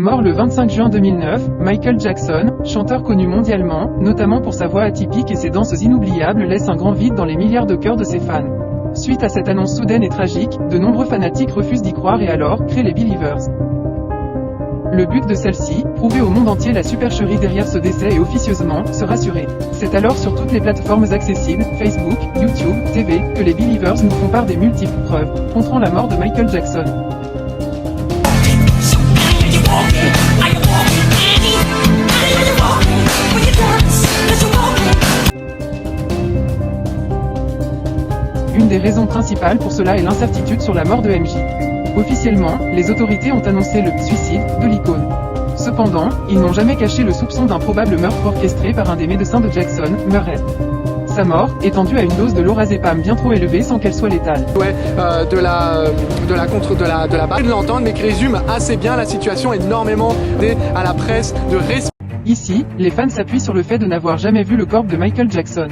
Mort le 25 juin 2009, Michael Jackson, chanteur connu mondialement, notamment pour sa voix atypique et ses danses inoubliables, laisse un grand vide dans les milliards de cœurs de ses fans. Suite à cette annonce soudaine et tragique, de nombreux fanatiques refusent d'y croire et alors, créent les Believers. Le but de celle-ci, prouver au monde entier la supercherie derrière ce décès et officieusement, se rassurer. C'est alors sur toutes les plateformes accessibles, Facebook, YouTube, TV, que les Believers nous font part des multiples preuves, montrant la mort de Michael Jackson. Une des raisons principales pour cela est l'incertitude sur la mort de MJ. Officiellement, les autorités ont annoncé le suicide de l'icône. Cependant, ils n'ont jamais caché le soupçon d'un probable meurtre orchestré par un des médecins de Jackson, Murray. Sa mort étant due à une dose de lorazépam bien trop élevée sans qu'elle soit létale. Ouais, de la barre de l'entendre, mais qui résume assez bien la situation, énormément à la presse de Ici, les fans s'appuient sur le fait de n'avoir jamais vu le corps de Michael Jackson.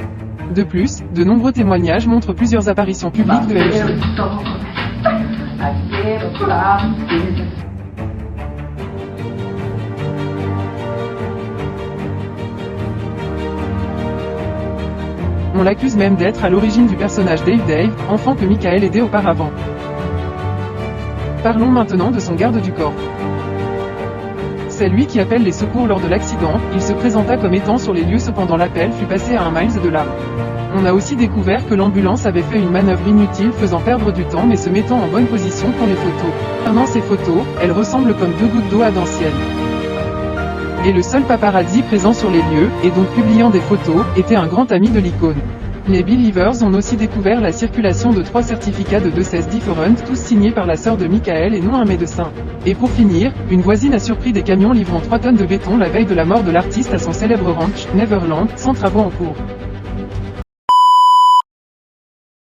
De plus, de nombreux témoignages montrent plusieurs apparitions publiques de MJ. On l'accuse même d'être à l'origine du personnage Dave, enfant que Michael aidait auparavant. Parlons maintenant de son garde du corps. C'est lui qui appelle les secours lors de l'accident, il se présenta comme étant sur les lieux cependant l'appel fut passé à 1 miles de là. On a aussi découvert que l'ambulance avait fait une manœuvre inutile faisant perdre du temps mais se mettant en bonne position pour les photos. Concernant ces photos, elles ressemblent comme 2 gouttes d'eau à d'anciennes. Et le seul paparazzi présent sur les lieux, et donc publiant des photos, était un grand ami de l'icône. Les Believers ont aussi découvert la circulation de 3 certificats de décès différents, tous signés par la sœur de Michael et non un médecin. Et pour finir, une voisine a surpris des camions livrant 3 tonnes de béton la veille de la mort de l'artiste à son célèbre ranch, Neverland, sans travaux en cours.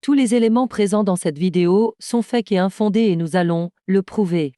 Tous les éléments présents dans cette vidéo sont fakes et infondés et nous allons le prouver.